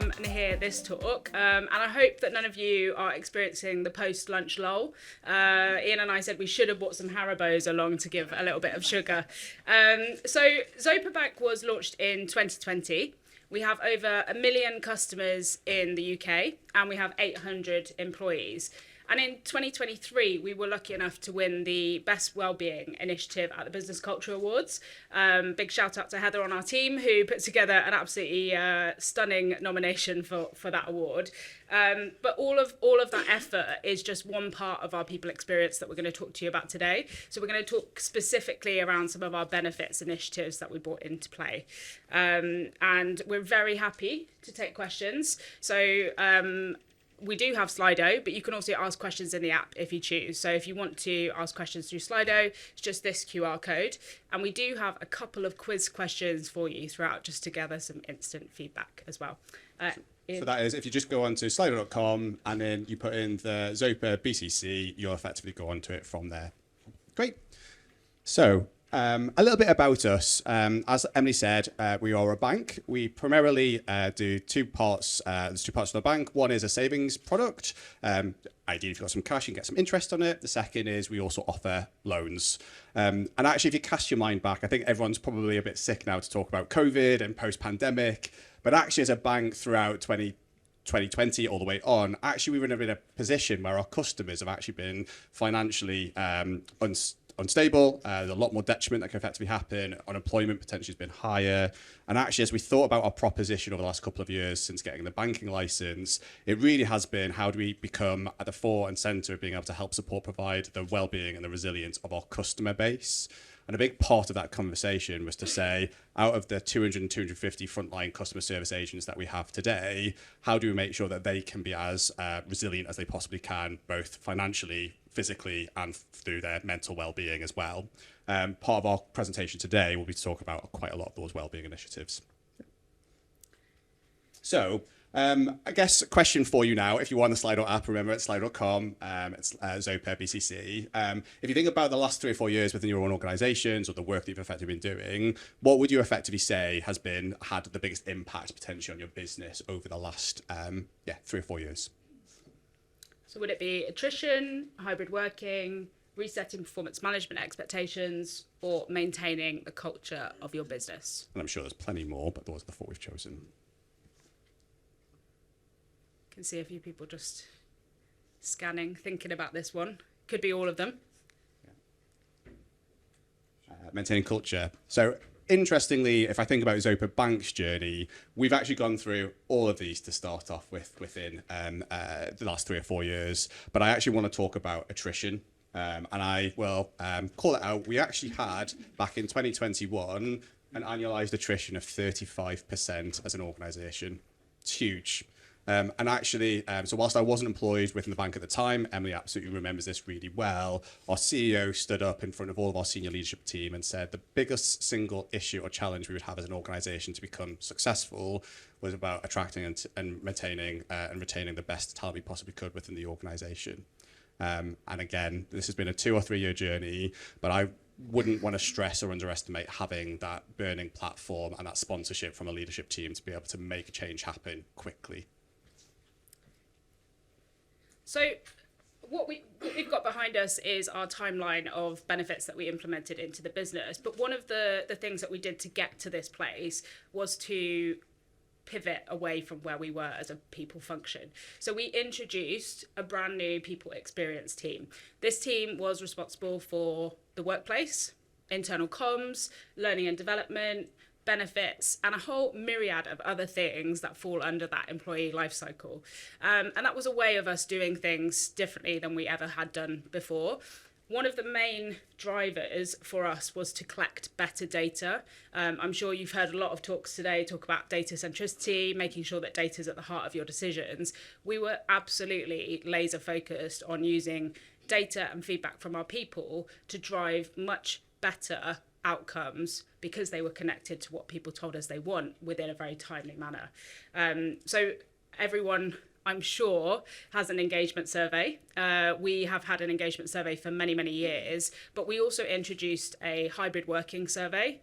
come and hear this talk. And I hope that none of you are experiencing the post-lunch lull. Iain and I said we should have brought some Haribos along to give a little bit of sugar. So Zopa Bank was launched in 2020. We have over 1 million customers in the UK and we have 800 employees. And in 2023, we were lucky enough to win the Best Wellbeing Initiative at the Business Culture Awards. Big shout out to Heather on our team who put together an absolutely stunning nomination for that award. But all of that effort is just one part of our people experience that we're going to talk to you about today. So we're going to talk specifically around some of our benefits initiatives that we brought into play. And we're very happy to take questions. So we do have Slido, but you can also ask questions in the app if you choose. So if you want to ask questions through Slido, it's just this QR code. And we do have a couple of quiz questions for you throughout just to gather some instant feedback as well. So that is, if you just go onto slido.com and then you put in the Zopa BCC, you'll effectively go onto it from there. Great. So a little bit about us. As Emily said, we are a bank. We primarily do two parts. There's two parts of the bank. One is a savings product. Ideally, if you've got some cash, you can get some interest on it. The second is we also offer loans. And actually, if you cast your mind back, I think everyone's probably a bit sick now to talk about COVID and post-pandemic. But actually, as a bank throughout 2020 all the way on, actually, we were in a position where our customers have actually been financially unstable. There's a lot more detriment that can effectively happen. Unemployment potentially has been higher. And actually, as we thought about our proposition over the last couple of years since getting the banking license, it really has been how do we become at the fore and centre of being able to help support, provide the well-being and the resilience of our customer base. And a big part of that conversation was to say, out of the 200 and 250 frontline customer service agents that we have today, how do we make sure that they can be as resilient as they possibly can, both financially, physically, and through their mental well-being as well. Part of our presentation today will be to talk about quite a lot of those well-being initiatives. So, I guess a question for you now, if you want the Slido app, remember it's slido.com, it's Zopa BCC. If you think about the last 3 or 4 years within your own organisations or the work that you've effectively been doing, what would you effectively say has had the biggest impact potentially on your business over the last 3 or 4 years? So would it be attrition, hybrid working, resetting performance management expectations, or maintaining the culture of your business? And I'm sure there's plenty more, but those are the 4 we've chosen. I can see a few people just scanning, thinking about this one. Could be all of them. Maintaining culture. So interestingly, if I think about Zopa Bank's journey, we've actually gone through all of these to start off with within the last 3 or 4 years. But I actually want to talk about attrition. And I will call it out. We actually had, back in 2021, an annualised attrition of 35% as an organisation. It's huge. And actually, so whilst I wasn't employed within the bank at the time, Emily absolutely remembers this really well. Our CEO stood up in front of all of our senior leadership team and said the biggest single issue or challenge we would have as an organisation to become successful was about attracting and maintaining and retaining the best talent we possibly could within the organisation. And again, this has been a 2 or 3 year journey, but I wouldn't want to stress or underestimate having that burning platform and that sponsorship from a leadership team to be able to make change happen quickly. So what we've got behind us is our timeline of benefits that we implemented into the business. But one of the things that we did to get to this place was to pivot away from where we were as a people function. So we introduced a brand new people experience team. This team was responsible for the workplace, internal comms, learning and development, benefits, and a whole myriad of other things that fall under that employee life cycle. And that was a way of us doing things differently than we ever had done before. One of the main drivers for us was to collect better data. I'm sure you've heard a lot of talks today talk about data centricity, making sure that data is at the heart of your decisions. We were absolutely laser focused on using data and feedback from our people to drive much better outcomes because they were connected to what people told us they want within a very timely manner. So everyone, I'm sure, has an engagement survey. We have had an engagement survey for many, many years, but we also introduced a hybrid working survey.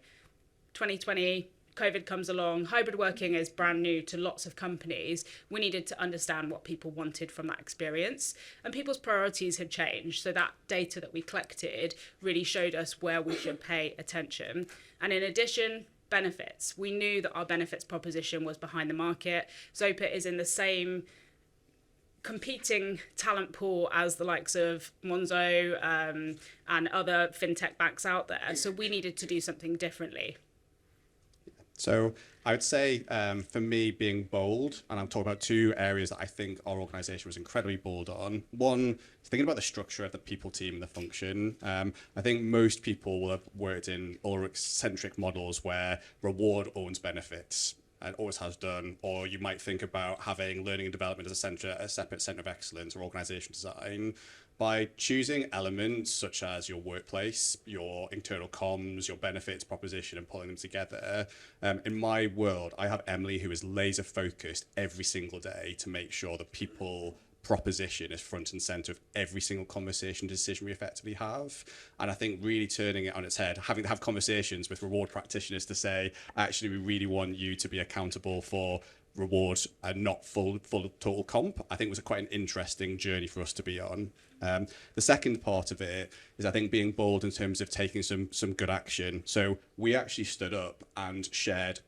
2020, COVID comes along, hybrid working is brand new to lots of companies. We needed to understand what people wanted from that experience, and people's priorities had changed. So that data that we collected really showed us where we should pay attention. And in addition, benefits. We knew that our benefits proposition was behind the market. Zopa is in the same competing talent pool as the likes of Monzo and other fintech banks out there. So we needed to do something differently. So I would say for me, being bold, and I'm talking about two areas that I think our organisation was incredibly bold on. One, thinking about the structure of the people team and the function. I think most people will have worked in Ulrich-centric models where reward owns benefits and always has done, or you might think about having learning and development as a separate centre of excellence or organisation design. By choosing elements such as your workplace, your internal comms, your benefits proposition, and pulling them together, in my world, I have Emily who is laser focused every single day to make sure the people proposition is front and center of every single conversation decision we effectively have. And I think really turning it on its head, having to have conversations with reward practitioners to say, actually, we really want you to be accountable for reward and not full total comp, I think was quite an interesting journey for us to be on. The second part of it is, I think, being bold in terms of taking some good action. So we actually stood up and shared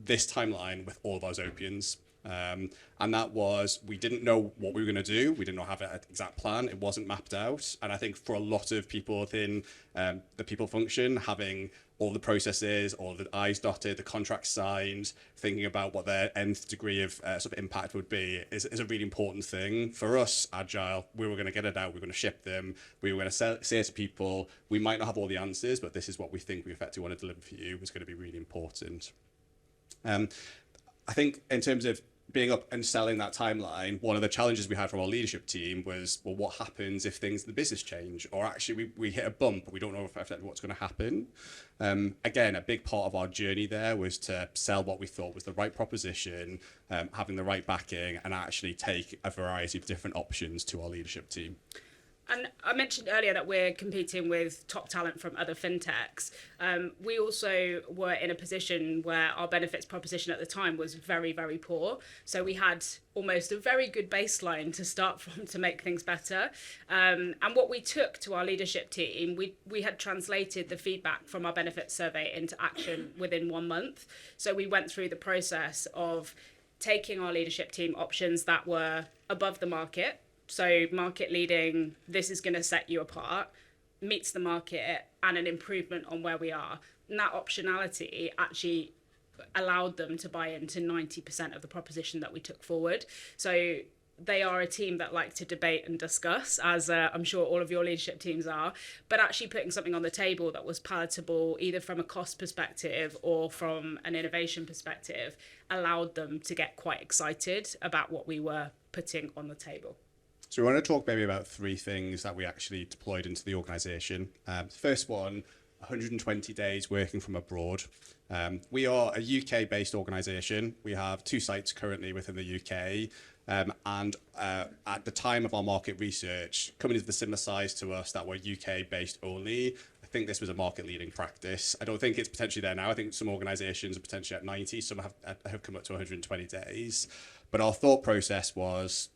this timeline with all of our Zopians. And that was, we didn't know what we were going to do. We did not have an exact plan. It wasn't mapped out. And I think for a lot of people within the people function, having all the processes, all the I's dotted, the contracts signed, thinking about what their nth degree of sort of impact would be is a really important thing. For us, Agile, we were going to get it out. We were going to ship them. We were going to say to people, we might not have all the answers, but this is what we think we effectively want to deliver for you, was going to be really important. I think in terms of being up and selling that timeline, one of the challenges we had from our leadership team was, well, what happens if things in the business change? Or actually we hit a bump, but we don't know what's going to happen. Again, a big part of our journey there was to sell what we thought was the right proposition, having the right backing, and actually take a variety of different options to our leadership team. And I mentioned earlier that we're competing with top talent from other fintechs. We also were in a position where our benefits proposition at the time was very, very poor. So we had almost a very good baseline to start from to make things better. And what we took to our leadership team, we had translated the feedback from our benefits survey into action within 1 month. So we went through the process of taking our leadership team options that were above the market. So market leading, this is going to set you apart, meets the market, and an improvement on where we are. And that optionality actually allowed them to buy into 90% of the proposition that we took forward. So they are a team that like to debate and discuss, as I'm sure all of your leadership teams are, but actually putting something on the table that was palatable, either from a cost perspective or from an innovation perspective, allowed them to get quite excited about what we were putting on the table. So we want to talk maybe about 3 things that we actually deployed into the organisation. The first one, 120 days working from abroad. We are a UK-based organisation. We have 2 sites currently within the UK. And at the time of our market research, companies of a similar size to us that were UK-based only, I think this was a market-leading practice. I don't think it's potentially there now. I think some organisations are potentially at 90. Some have come up to 120 days. But our thought process was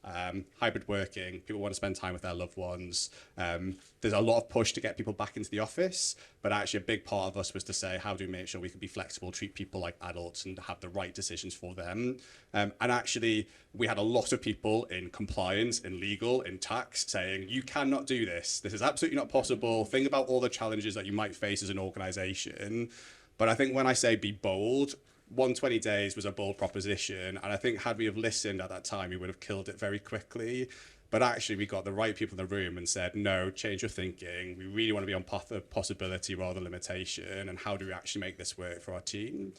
hybrid working. People want to spend time with their loved ones. There's a lot of push to get people back into the office, but actually a big part of us was to say, how do we make sure we can be flexible, treat people like adults and have the right decisions for them? And actually, we had a lot of people in compliance, in legal, in tax saying, you cannot do this. This is absolutely not possible. Think about all the challenges that you might face as an organization. But I think when I say be bold, 120 days was a bold proposition, and I think had we have listened at that time, we would have killed it very quickly. But actually, we got the right people in the room and said, no, change your thinking. We really want to be on path of possibility rather than limitation, and how do we actually make this work for our team?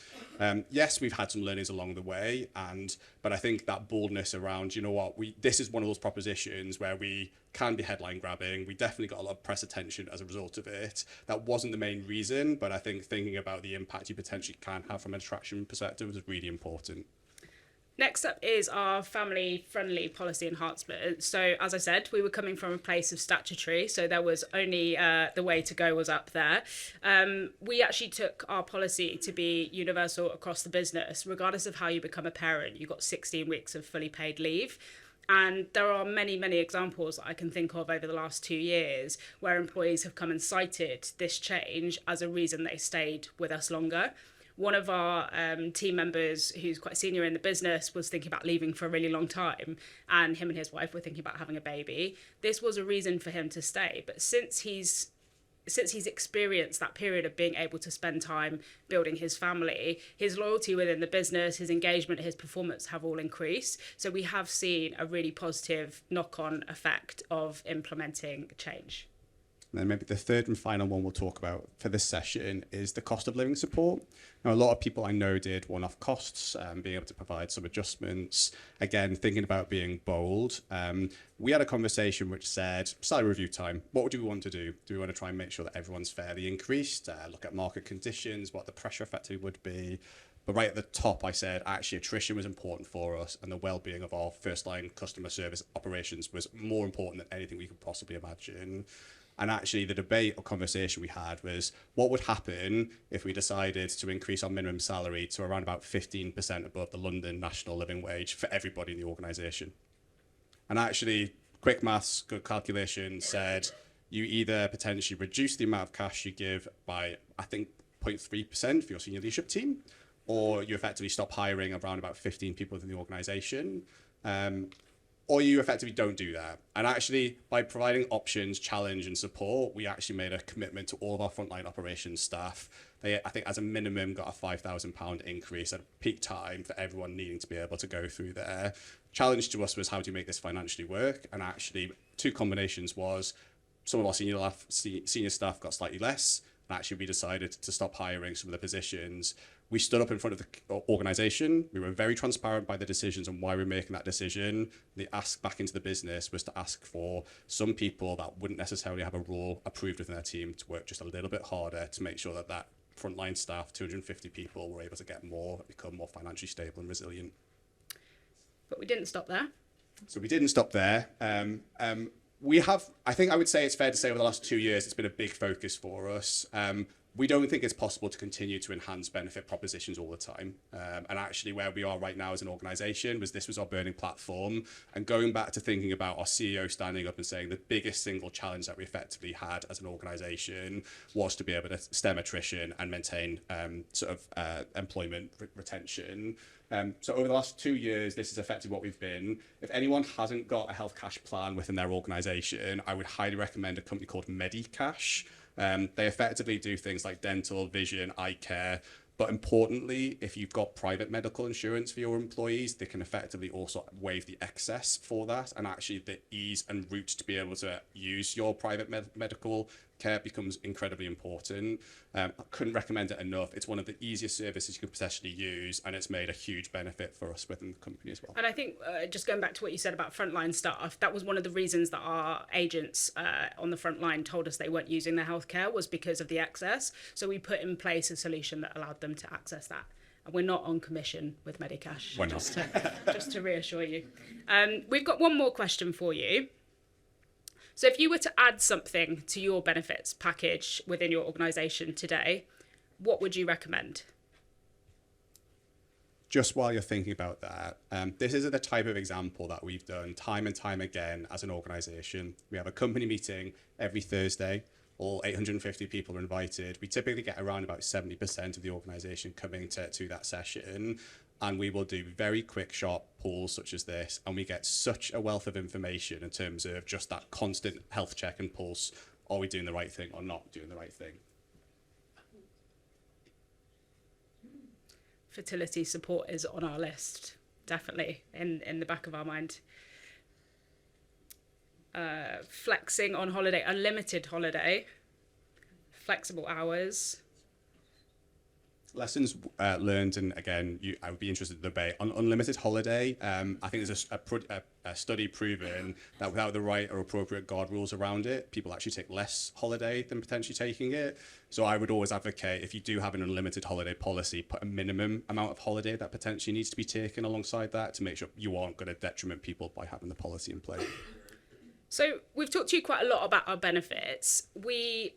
Yes, we've had some learnings along the way, but I think that boldness around, you know what, this is one of those propositions where we can be headline grabbing. We definitely got a lot of press attention as a result of it. That wasn't the main reason, but I think thinking about the impact you potentially can have from an attraction perspective was really important. Next up is our family-friendly policy enhancement. So, as I said, we were coming from a place of statutory, so there was only the way to go was up there. We actually took our policy to be universal across the business. Regardless of how you become a parent, you got 16 weeks of fully paid leave. And there are many, many examples that I can think of over the last 2 years where employees have come and cited this change as a reason they stayed with us longer. One of our team members, who's quite senior in the business, was thinking about leaving for a really long time, and him and his wife were thinking about having a baby. This was a reason for him to stay, but since he's experienced that period of being able to spend time building his family, his loyalty within the business, his engagement, his performance have all increased. So we have seen a really positive knock-on effect of implementing change. And then maybe the third and final one we'll talk about for this session is the cost of living support. Now, a lot of people I know did one-off costs, being able to provide some adjustments. Again, thinking about being bold. We had a conversation which said, salary review time, what do we want to do? Do we want to try and make sure that everyone's fairly increased? Look at market conditions, what the pressure effectively would be. But right at the top, I said, actually, attrition was important for us, and the well-being of our first-line customer service operations was more important than anything we could possibly imagine. And actually, the debate or conversation we had was, what would happen if we decided to increase our minimum salary to around about 15% above the London national living wage for everybody in the organisation? And actually, quick maths, good calculation said, you either potentially reduce the amount of cash you give by, I think, 0.3% for your senior leadership team, or you effectively stop hiring around about 15 people within the organisation. Or you effectively don't do that. And actually, by providing options, challenge, and support, we actually made a commitment to all of our frontline operations staff. They, I think, as a minimum, got a £5,000 increase at peak time for everyone needing to be able to go through there. Challenge to us was, how do you make this financially work? And actually, two combinations was, some of our senior staff got slightly less, and actually we decided to stop hiring some of the positions. We stood up in front of the organisation. We were very transparent by the decisions and why we're making that decision. The ask back into the business was to ask for some people that wouldn't necessarily have a role approved within their team to work just a little bit harder to make sure that that frontline staff, 250 people, were able to get more, become more financially stable and resilient. But we didn't stop there. So we didn't stop there. We have, I think I would say it's fair to say over the last 2 years, it's been a big focus for us. We don't think it's possible to continue to enhance benefit propositions all the time. And actually where we are right now as an organisation was, this was our burning platform. And going back to thinking about our CEO standing up and saying the biggest single challenge that we effectively had as an organisation was to be able to stem attrition and maintain employment retention. So over the last 2 years, this is effectively what we've been. If anyone hasn't got a health cash plan within their organisation, I would highly recommend a company called Medicash. They effectively do things like dental, vision, eye care. But importantly, if you've got private medical insurance for your employees, they can effectively also waive the excess for that. And actually the ease and route to be able to use your private medical care becomes incredibly important. I couldn't recommend it enough. It's one of the easiest services you can potentially use, and it's made a huge benefit for us within the company as well. And I think just going back to what you said about frontline staff, that was one of the reasons that our agents on the front line told us they weren't using their healthcare, was because of the excess. So we put in place a solution that allowed them to access that. And we're not on commission with Medicash, Why not? just to reassure you. We've got one more question for you. So if you were to add something to your benefits package within your organisation today, what would you recommend? Just while you're thinking about that, this is the type of example that we've done time and time again as an organisation. We have a company meeting every Thursday. All 850 people are invited. We typically get around about 70% of the organisation coming to that session. And we will do very quick, sharp polls such as this. And we get such a wealth of information in terms of just that constant health check and pulse. Are we doing the right thing or not doing the right thing? Fertility support is on our list, definitely, in the back of our mind. Flexing on holiday, unlimited holiday, flexible hours. Lessons learned, and again, I would be interested in the debate on unlimited holiday. I think there's a study proven that without the right or appropriate guardrails around it, people actually take less holiday than potentially taking it. So I would always advocate, if you do have an unlimited holiday policy, put a minimum amount of holiday that potentially needs to be taken alongside that to make sure you aren't going to detriment people by having the policy in place. So we've talked to you quite a lot about our benefits. We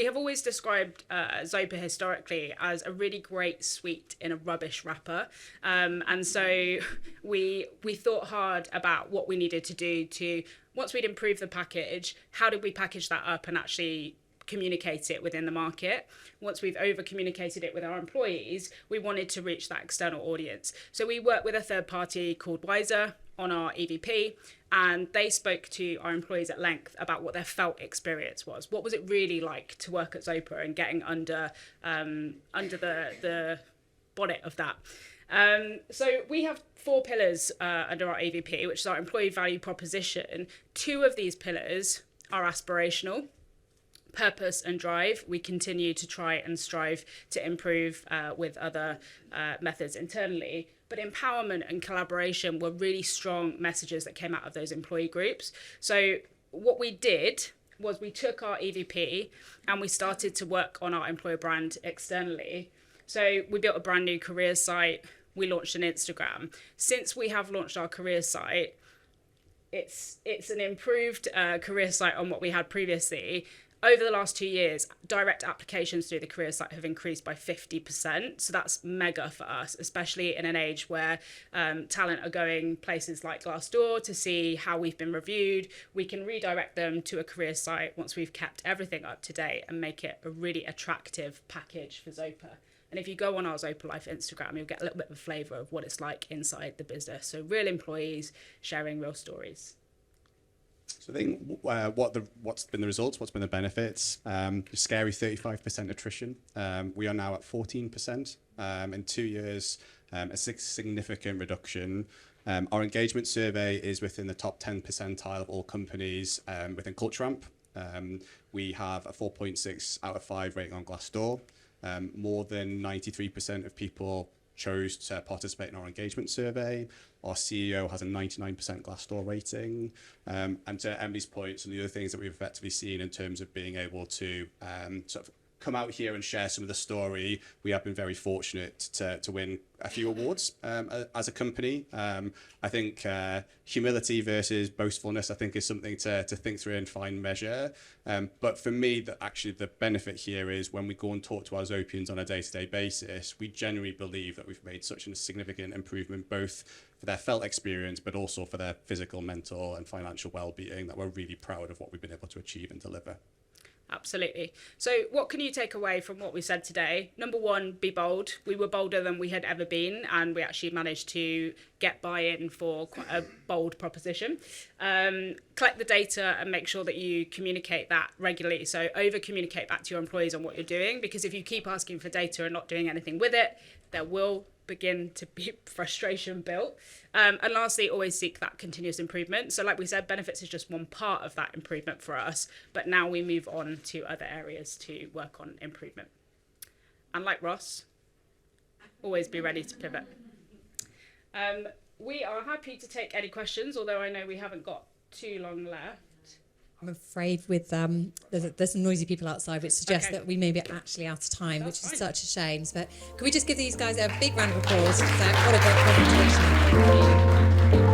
have always described Zopa historically as a really great sweet in a rubbish wrapper. And so we thought hard about what we needed to do to, once we'd improved the package, how did we package that up and actually communicate it within the market? Once we've over-communicated it with our employees, we wanted to reach that external audience. So we worked with a third party called Wiser on our EVP, and they spoke to our employees at length about what their felt experience was. What was it really like to work at Zopa and getting under the bonnet of that? So we have 4 pillars under our EVP, which is our employee value proposition. 2 of these pillars are aspirational. Purpose and drive, we continue to try and strive to improve with other methods internally. But empowerment and collaboration were really strong messages that came out of those employee groups. So what we did was we took our EVP and we started to work on our employer brand externally. So we built a brand new careers site. We launched an Instagram. Since we have launched our careers site, it's an improved career site on what we had previously. Over the last 2 years, direct applications through the career site have increased by 50%. So that's mega for us, especially in an age where talent are going places like Glassdoor to see how we've been reviewed. We can redirect them to a career site once we've kept everything up to date and make it a really attractive package for Zopa. And if you go on our Zopa Life Instagram, you'll get a little bit of a flavour of what it's like inside the business. So real employees sharing real stories. So I think what's been the results, what's been the benefits? Scary 35% attrition. We are now at 14%. In 2 years, a significant reduction. Our engagement survey is within the top 10 percentile of all companies within Culture Amp. We have a 4.6 out of 5 rating on Glassdoor. More than 93% of people chose to participate in our engagement survey. Our CEO has a 99% Glassdoor rating. And to Emily's point, some of the other things that we've effectively seen in terms of being able to sort of come out here and share some of the story, we have been very fortunate to win a few awards as a company. I think humility versus boastfulness, I think, is something to think through and fine measure. But for me, actually the benefit here is when we go and talk to our Zopians on a day-to-day basis, we genuinely believe that we've made such a significant improvement, both for their felt experience, but also for their physical, mental, and financial well-being, that we're really proud of what we've been able to achieve and deliver. Absolutely. So what can you take away from what we said today? Number 1, be bold. We were bolder than we had ever been, and we actually managed to get buy-in for quite a bold proposition. Collect the data and make sure that you communicate that regularly. So over-communicate back to your employees on what you're doing, because if you keep asking for data and not doing anything with it, there will begin to be frustration built. And lastly, always seek that continuous improvement. So like we said, benefits is just one part of that improvement for us, but now we move on to other areas to work on improvement. And like Ross, always be ready to pivot. We are happy to take any questions, although I know we haven't got too long left. I'm afraid with there's some noisy people outside, which suggests that we may be actually out of time, That's which is fine. such a shame. But can we just give these guys a big round of applause? What a great presentation.